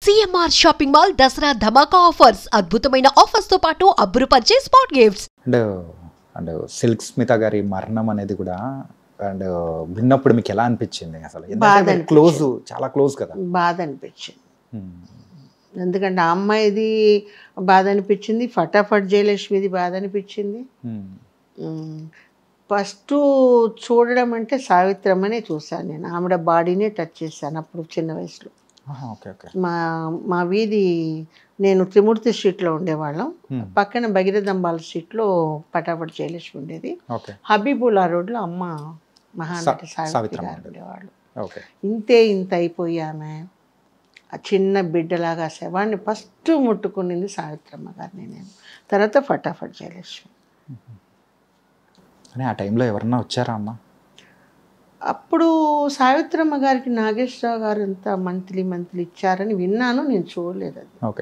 CMR shopping mall Dasara ధమాకా offers అద్భుతమైన offers తో పాటు అబ్బురుపరిచే spot gifts and silk Smitha గారి మరణం అనేది కూడా అండ్ విన్నప్పుడు మీకు ఎలా అనిపించింది అసలు? క్లోజ్, చాలా క్లోజ్ కదా. బాధ అనిపించింది. ఎందుకంటే ఆ అమ్మాయిది బాధ అనిపించింది, ఫటాఫట్ జయలక్ష్మిది బాధ అనిపించింది. ఫస్ట్ చూడడం అంటే సావిత్రమ్మనే చూశాను నేను. ఆవిడ బాడీనే టచ్ చేశాను అప్పుడు చిన్న వయసులో. మా వీధి, నేను త్రిమూర్తి స్ట్రీట్లో ఉండేవాళ్ళం, పక్కన భగీరథంబాల స్ట్రీట్లో పటాపట్ జయలక్ష్మి ఉండేది. హబీబుల్లా రోడ్లో అమ్మ మహానటి సావిత్రి గారు ఉండేవాళ్ళు. ఇంత అయిపోయి ఆమె ఆ చిన్న బిడ్డలాగా శవాన్ని ఫస్ట్ ముట్టుకునింది సావిత్రమ్మ గారిని నేను, తర్వాత ఫటాఫట్ జయలక్ష్మి. ఆ టైంలో ఎవరన్నా వచ్చారా అమ్మ? అప్పుడు సావిత్రమ్మ గారికి నాగేశ్వరరావు గారు అంత మంత్లీ ఇచ్చారని విన్నాను, నేను చూడలేదు అది. ఓకే.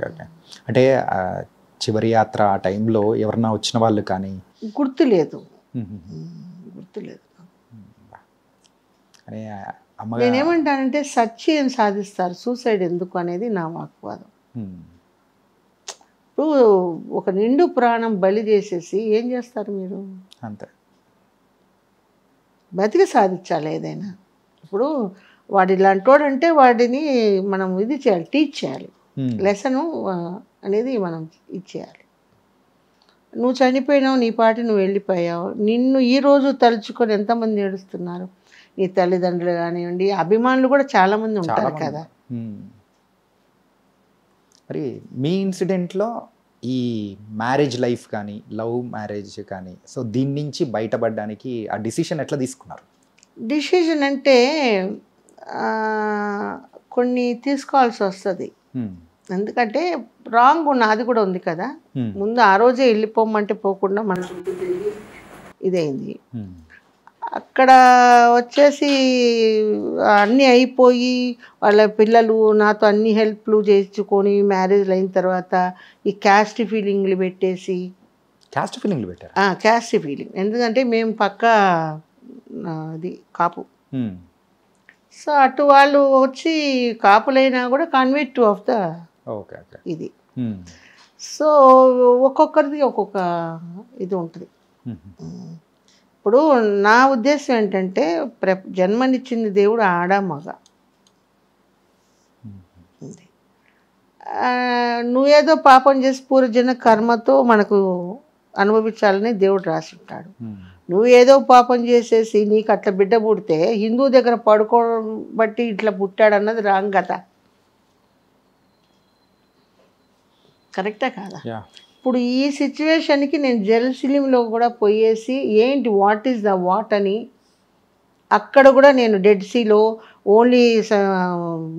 అంటే చివరి యాత్ర ఆ టైంలో ఎవరన్నా వచ్చిన వాళ్ళు కానీ గుర్తులేదు. నేనేమంటానంటే సత్యం సాధిస్తారు, సూసైడ్ ఎందుకు అనేది నా వాగ్వాదం. ఇప్పుడు ఒక నిండు ప్రాణం బలి చేసేసి ఏం చేస్తారు మీరు? అంతే, బతికి సాధించాలి ఏదైనా. ఇప్పుడు వాడు ఇలాంటి వాడు అంటే వాడిని మనం ఇది చేయాలి, టీచ్ చేయాలి, లెసను అనేది మనం ఇచ్చేయాలి. నువ్వు చనిపోయినావు, నీ పాటి నువ్వు వెళ్ళిపోయావు, నిన్ను ఈరోజు తలుచుకొని ఎంతమంది ఏడుస్తున్నారు? నీ తల్లిదండ్రులు కానివ్వండి, అభిమానులు కూడా చాలామంది ఉంటారు కదా. మరి మీ ఇన్సిడెంట్లో ఈ మ్యారేజ్ లైఫ్ కానీ, లవ్ మ్యారేజ్ కానీ, సో దీని నుంచి బయటపడడానికి ఆ డిసిషన్ ఎట్లా తీసుకున్నారు? డిసిషన్ అంటే కొన్ని తీసుకోవాల్సి వస్తుంది. ఎందుకంటే రాంగ్ నాది కూడా ఉంది కదా. ముందు ఆ రోజే వెళ్ళిపోమంటే పోకుండా మన చుట్టూ తిరిగి ఇదైంది. అక్కడ వచ్చేసి అన్నీ అయిపోయి వాళ్ళ పిల్లలు నాతో అన్ని హెల్ప్లు చేసుకొని మ్యారేజ్లు అయిన తర్వాత ఈ క్యాస్ట్ ఫీలింగ్లు పెట్టేసి. క్యాస్ట్ ఫీలింగ్లు పెట్టారు? క్యాస్ట్ ఫీలింగ్ ఎందుకంటే మేము పక్క అది కాపు. సో అటు వాళ్ళు వచ్చి కాపులైనా కూడా కన్వర్ట్ ఆఫ్ ద ఇది. సో ఒక్కొక్కరిది ఒక్కొక్క ఇది ఉంటుంది. ఇప్పుడు నా ఉద్దేశం ఏంటంటే జన్మనిచ్చింది దేవుడు ఆడ మగ. నువ్వేదో పాపం చేసి పూర్వజన్మ కర్మతో మనకు అనుభవించాలని దేవుడు రాసి ఉంటాడు. నువ్వేదో పాపం చేసేసి నీకు అట్లా బిడ్డ పుడితే హిందూ దగ్గర పడుకోవడం బట్టి ఇట్లా పుట్టాడు అన్నది రాంగ్ కదా. కరెక్టా కాదా? ఇప్పుడు ఈ సిచ్యువేషన్కి నేను జెరూసలేంలో కూడా పోయేసి ఏంటి వాట్ ఈస్ ద వాట్ అని, అక్కడ కూడా నేను డెడ్ సీలో ఓన్లీ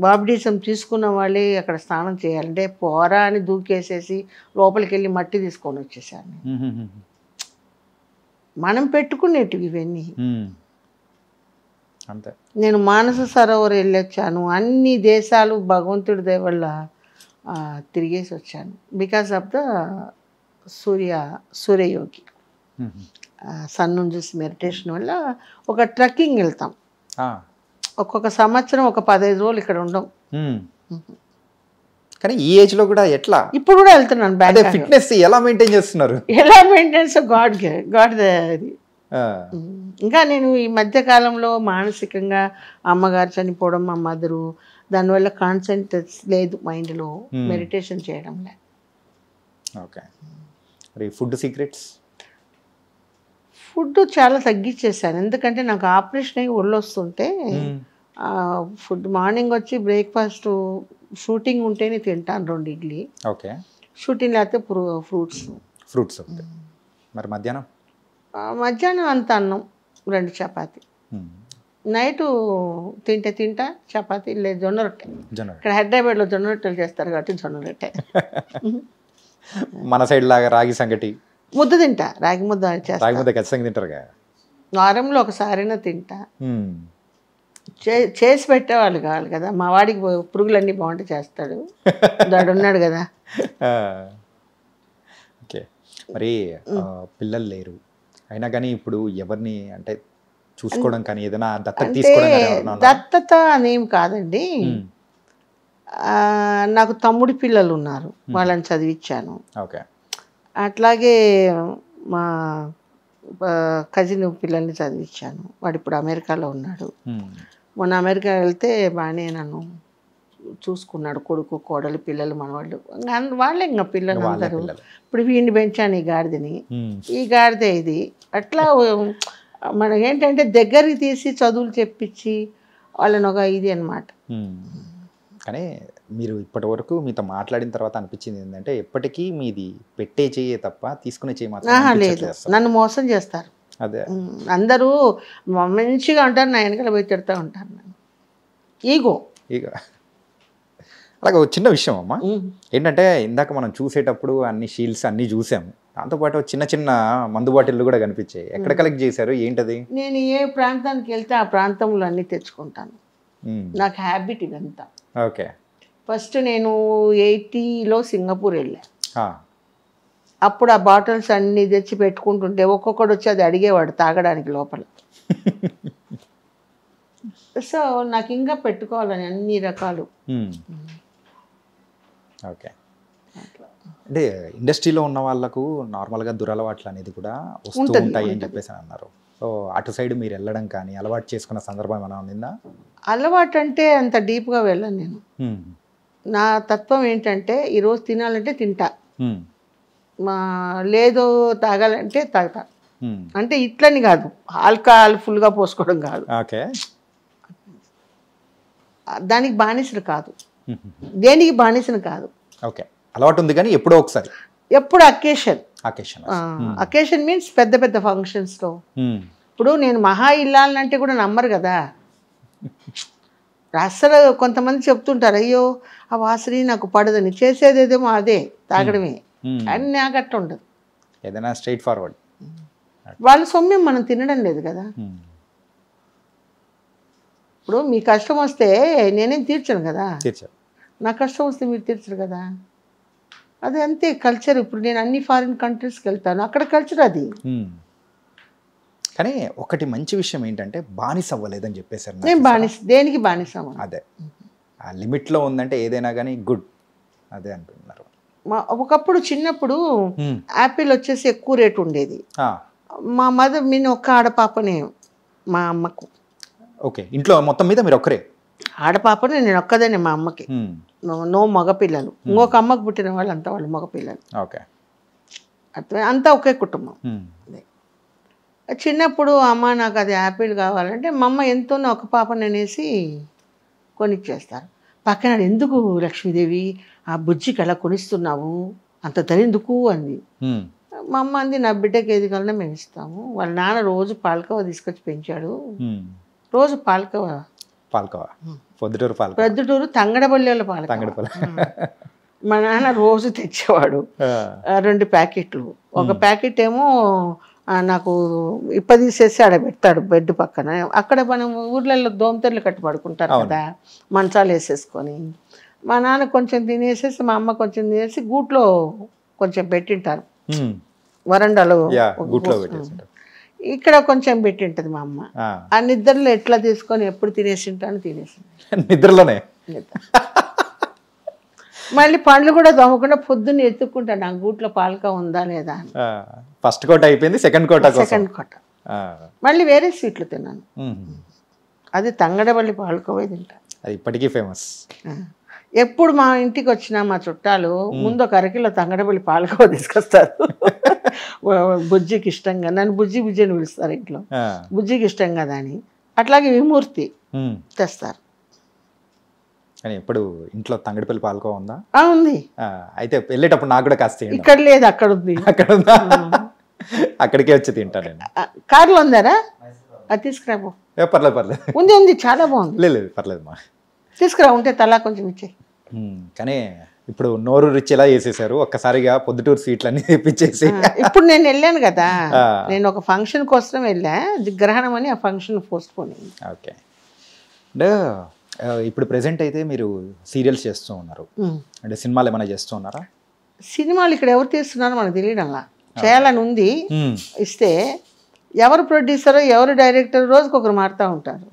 బాప్టిజం తీసుకున్న వాళ్ళే అక్కడ స్నానం చేయాలంటే పోరా అని దూకేసేసి లోపలికి వెళ్ళి మట్టి తీసుకొని వచ్చేసాను. మనం పెట్టుకునేటివి ఇవన్నీ. అంతే. నేను మానస సరోవర్ వెళ్ళొచ్చాను, అన్ని దేశాలు భగవంతుడి దయ వల్ల తిరిగేసి వచ్చాను. బికాస్ ఆఫ్ ద సూర్యయోగి సన్ను చూసి మెడిటేషన్ వల్ల ఒక ట్రెక్కింగ్ వెళ్తాం. ఒక్కొక్క సంవత్సరం ఒక 15 రోజులు ఇక్కడ ఉండం. కానీ ఈ ఏజ్లో కూడా ఎట్లా? ఇప్పుడు కూడా వెళ్తున్నాను. ఫిట్నెస్ ఎలా మెయింటైన్ చేస్తున్నారు? ఎలా మెయింటెనెన్స్ గాడ్ అది. ఇంకా నేను ఈ మధ్యకాలంలో మానసికంగా అమ్మగారు చనిపోవడం, మా మదరు, దానివల్ల కాన్సన్ట్రేట్ లేదు మైండ్లో, మెడిటేషన్ చేయడం లేదు. ఓకే. మరి ఫుడ్ సీక్రెట్స్? ఫుడ్ చాలా తగ్గించేసాను. ఎందుకంటే నాకు ఆపరేషన్ అయ్యి ఒళ్ళు వస్తుంటే ఫుడ్ మార్నింగ్ వచ్చి బ్రేక్ఫాస్ట్ షూటింగ్ ఉంటేనే తింటాను 2 ఇడ్లీ. ఓకే. షూటింగ్ లేకపోతే ఫ్రూట్స్. మరి మధ్యాహ్నం అంత అన్నం, 2 చపాతి. నైటు తింటా చపాతి లేదు జొన్న రొట్టె. ఇక్కడ హైదరాబాద్లో జొన్న రొట్టెలు చేస్తారు కాబట్టి జొన్న రొట్టె. మన సైడ్ లాగా రాగి సంగటి ముద్ద తింటా, రాగి ముద్ద ఖచ్చితంగా తింటారుగా. వారంలో ఒకసారైనా తింటా. చేసి పెట్టేవాళ్ళు కావాలి కదా. మా వాడికి పురుగులన్నీ బాగుంటే చేస్తాడు, వాడు ఉన్నాడు కదా. ఓకే. మరి పిల్లలు లేరు అయినా కానీ ఇప్పుడు ఎవరిని అంటే చూసుకోవడం కానీ ఏదైనా దత్తత తీసుకోవడం? దత్తత అనేం కాదండి. నాకు తమ్ముడి పిల్లలు ఉన్నారు, వాళ్ళని చదివించాను. ఓకే. అట్లాగే మా కజిన్ పిల్లల్ని చదివించాను. వాడు ఇప్పుడు అమెరికాలో ఉన్నాడు. మొన్న అమెరికా వెళ్తే బాగానే నన్ను చూసుకున్నాడు. కొడుకు, కోడలు, పిల్లలు, మనవాళ్ళు, వాళ్ళే ఇంకా పిల్లలు అందరూ. ఇప్పుడు వీడిని పెంచాను, ఈ గాడిదని, ఈ గాడిదే ఇది. అట్లా మనకి ఏంటంటే దగ్గరికి తీసి చదువులు చెప్పించి వాళ్ళని ఒక ఇది అనమాట. కానీ మీరు ఇప్పటి వరకు మీతో మాట్లాడిన తర్వాత అనిపించింది ఏంటంటే ఎప్పటికీ మీది పెట్టే చెయ్యే తప్ప తీసుకునే చెయ్యి మాత్రం లేదు. నన్ను మోసం చేస్తారు. అదే అందరూ మంచిగా ఉంటారు, నా వెనకాల పోయి తిడతా ఉంటారు. నన్ను ఈగో. అలాగే ఒక చిన్న విషయం అమ్మా, ఏంటంటే ఇందాక మనం చూసేటప్పుడు అన్ని షీల్డ్స్ అన్నీ చూసాము, దాంతోపాటు చిన్న చిన్న మందు బాటిల్లు కూడా కనిపించాయి. ఎక్కడ కలెక్ట్ చేశారు, ఏంటది? నేను ఏ ప్రాంతానికి వెళ్తే ఆ ప్రాంతంలో అన్నీ తెచ్చుకుంటాను. నాకు హ్యాబిట్ ఇదంతా. ఓకే. ఫస్ట్ నేను 80లో సింగపూర్ వెళ్ళా. అప్పుడు ఆ బాటిల్స్ అన్నీ తెచ్చి పెట్టుకుంటుంటే ఒక్కొక్కడు వచ్చి అది అడిగేవాడు తాగడానికి లోపల. సో నాకు ఇంకా పెట్టుకోవాలని అన్ని రకాలు. ఓకే. అంటే ఇండస్ట్రీలో ఉన్న వాళ్ళకు నార్మల్గా దురలవాట్లు అనేది కూడా వస్తూ ఉంటాయి అని చెప్పేసి అన్నారు. సో అటు సైడ్ మీరు వెళ్ళడం కానీ అలవాటు చేసుకున్న సందర్భం ఏమైనా ఉందా? అలవాటు అంటే అంత డీప్గా వెళ్ళను నేను. నా తత్వం ఏంటంటే ఈరోజు తినాలంటే తింటా, లేదో తాగాలంటే తాగుతా. అంటే ఇట్లని కాదు, ఆల్కహాల్ ఫుల్గా పోసుకోవడం కాదు, ఓకే, దానికి బానిసలు కాదు, దేనికి బానిసను కాదు. ఓకే, అలవాటు ఉంది కానీ ఎప్పుడో ఒకసారి, ఎప్పుడు అకేషన్. అకేషన్ మీన్స్ పెద్ద పెద్ద ఫంక్షన్స్లో. ఇప్పుడు నేను మహా ఇల్లాలంటే కూడా నమ్మరు కదా అసలు. కొంతమంది చెప్తుంటారు, అయ్యో ఆ వాసన నాకు పడదని, చేసేదేదేమో అదే తాగడమే అని. నాకు అట్లా ఉండదు, ఏదైనా స్ట్రైట్ ఫార్వర్డ్. వాళ్ళ సొమ్యం మనం తినడం లేదు కదా. ఇప్పుడు మీ కష్టం వస్తే నేనేం తీర్చను కదా, నా కష్టం వస్తే మీరు తీర్చరు కదా. అది అంతే కల్చర్. ఇప్పుడు నేను అన్ని ఫారిన్ కంట్రీస్కి వెళ్తాను, అక్కడ కల్చర్ అది. కానీ ఒకటి మంచి విషయం ఏంటంటే బానిస అవ్వలేదని చెప్పేసారు. నేను బానిస, దేనికి బానిస? అదే ఆ లిమిట్లో ఉందంటే ఏదైనా కానీ గుడ్, అదే అంటున్నారు. ఒకప్పుడు చిన్నప్పుడు యాపిల్ వచ్చేసి ఎక్కువ రేటు ఉండేది. మా మదర్, నేను ఒక్క ఆడపాపనే మా అమ్మకు. ఓకే, ఇంట్లో మొత్తం మీద మీరు ఒక్కరే ఆడపాపనే, నేను ఒక్కదేనే మా అమ్మకి. నో మగపిల్లలు. ఇంకొక అమ్మకు పుట్టిన వాళ్ళు అంతా వాళ్ళు మగపిల్లలు. ఓకే, అంతా ఒకే కుటుంబం. చిన్నప్పుడు అమ్మ నాకు అది యాపిల్ కావాలంటే మా అమ్మ ఎంతోనో ఒక పాప నేనేసి కొనిచ్చేస్తారు. పక్కన ఎందుకు లక్ష్మీదేవి ఆ బుజ్జికి ఎలా కొనిస్తున్నావు, అంత ధరెందుకు అంది. మా అమ్మ అంది, నా బిడ్డకి ఏది కావాలన్నా మేము ఇస్తాము. వాళ్ళ నాన్న రోజు పాలకవ తీసుకొచ్చి పెంచాడు, రోజు పాలకవ ప్రొద్దుటూరు తంగడపల్లిలో పాలకవ మా నాన్న రోజు తెచ్చేవాడు 2 ప్యాకెట్లు. ఒక ప్యాకెట్ ఏమో నాకు ఇప్పదీసేసి ఆడ పెడతాడు బెడ్ పక్కన. అక్కడ మనం ఊర్లలో దోమతెరలు కట్టి పడుకుంటారు కదా, మంచాలు వేసేసుకొని. మా నాన్న కొంచెం తినేసేసి మా అమ్మ కొంచెం తినేసి గూట్లో కొంచెం పెట్టింటారు, వరండాలో ఇక్కడ కొంచెం పెట్టింటది మా అమ్మ. ఆ నిద్రలో ఎట్లా తీసుకొని ఎప్పుడు తినేసింటాను, నిద్రలోనే. మళ్ళీ పండ్లు కూడా దొమ్మకుండా పొద్దున్న ఎత్తుక్కుంటాను నా గూట్లో పాలక ఉందా లేదా అని. ఫస్ట్ కోట అయిపోయింది, సెకండ్ కోట మళ్ళీ వేరే స్వీట్లు తిన్నాను. అది తంగడపల్లి పాలకోవే తింటా, అది ఇప్పటికీ ఫేమస్. ఎప్పుడు మా ఇంటికి వచ్చినా మా చుట్టాలు ముందు ఒక అరకిలో తంగడపల్లి పాలకోవ తీసుకొస్తారు. బుజ్జికి ఇష్టంగా, నన్ను బుజ్జి బుజ్జి అని పిలుస్తారు ఇంట్లో, బుజ్జికి ఇష్టం కదా అని. అట్లాగే విమూర్తి తెస్తారు. కానీ ఎప్పుడు ఇంట్లో తంగడిపల్లి పాలకోవ ఉందా? ఉంది. అయితే వెళ్ళేటప్పుడు నాకు కూడా కాస్త. ఇక్కడ లేదు, అక్కడ ఉంది. అక్కడ ఉందా? అక్కడికే వచ్చి తింటా నేను. కార్లో ఉందారా? అది తీసుకురాబో. పర్లేదు ఉంది, చాలా బాగుంది. లేదు పర్లేదు మా, తీసుకురా, ఉంటే తలా కొంచెం ఇచ్చే. కానీ ఇప్పుడు నోరు రిచ్ ఎలా చేసేసారు, ఒక్కసారిగా పొద్దుటూరు స్వీట్లన్నీ తెప్పించేసి. ఇప్పుడు నేను వెళ్ళాను కదా, నేను ఒక ఫంక్షన్ కోసం వెళ్ళా, గ్రహణం అని ఆ ఫంక్షన్ పోస్ట్ పోన్ అయింది. ఓకే. అంటే ఇప్పుడు ప్రెసెంట్ అయితే మీరు సీరియల్స్ చేస్తూ ఉన్నారు, అంటే సినిమాలు ఏమైనా చేస్తూ ఉన్నారా? సినిమాలు ఇక్కడ ఎవరు తీస్తున్నారో మనకు తెలియడం అలా, చేయాలని ఉంది. ఇస్తే ఎవరు ప్రొడ్యూసరో ఎవరు డైరెక్టర్ రోజుకొకరు మారుతూ ఉంటారు.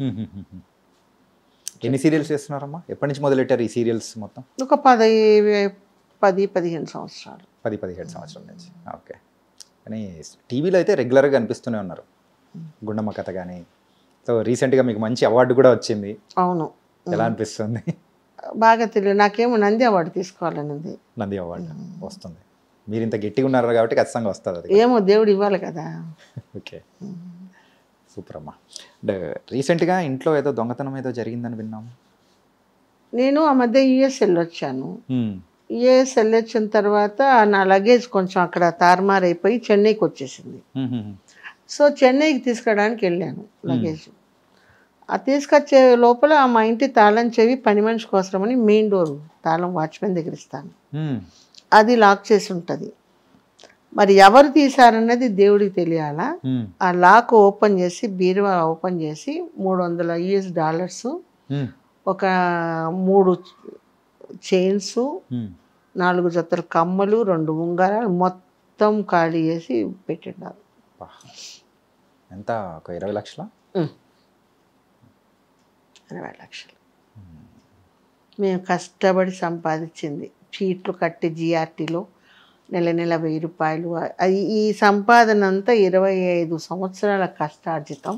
ఎన్ని సీరియల్స్ చేస్తున్నారమ్మా? ఎప్పటి నుంచి మొదలెట్టారు ఈ సీరియల్స్ మొత్తం? ఒక 10-15 సంవత్సరాలు. 10-17 సంవత్సరాల నుంచి. ఓకే. కానీ టీవీలో అయితే రెగ్యులర్గా కనిపిస్తూనే ఉన్నారు, గుండమ్మ కథ కానీ. సో రీసెంట్గా మీకు మంచి అవార్డు కూడా వచ్చింది. అవును. ఎలా అనిపిస్తుంది? బాగా తెలియదు, నాకేమో నంది అవార్డు తీసుకోవాలన్నది. నంది అవార్డు వస్తుంది, మీరు ఇంత గట్టిగా ఉన్నారు కాబట్టి ఖచ్చితంగా వస్తుంది అది. ఏమో దేవుడు ఇవ్వాలి కదా. ఓకే, సూపర్ అమ్మా. అంటే రీసెంట్గా ఇంట్లో ఏదో దొంగతనం ఏదో జరిగిందని విన్నాము. నేను ఆ మధ్య యుఎస్ వెళ్ళొచ్చాను. యుఎస్ వెళ్ళొచ్చిన తర్వాత నా లగేజ్ కొంచెం అక్కడ తారుమారైపోయి చెన్నైకి వచ్చేసింది. సో చెన్నైకి తీసుకురావడానికి వెళ్ళాను లగేజ్. ఆ తీసుకొచ్చే లోపల మా ఇంటి తాళం చెవి పని మనిషి కోసమని మెయిన్ డోర్ తాళం వాచ్మెన్ దగ్గర ఇస్తాను, అది లాక్ చేసి ఉంటుంది. మరి ఎవరు తీశారన్నది దేవుడికి తెలియాలా. ఆ లాక్ ఓపెన్ చేసి బీరువా ఓపెన్ చేసి $300 ఒక 3 చైన్స్, 4 జతల కమ్మలు, 2 ఉంగరాలు మొత్తం ఖాళీ చేసి పెట్టినారు. ఎంత? ఒక 20 లక్షల? 20 లక్షలు మేము కష్టపడి సంపాదించింది. చీట్లు కట్టి జిఆర్టీలో నెల 1000 రూపాయలు. ఈ సంపాదన అంతా 25 సంవత్సరాల కష్టార్జితం.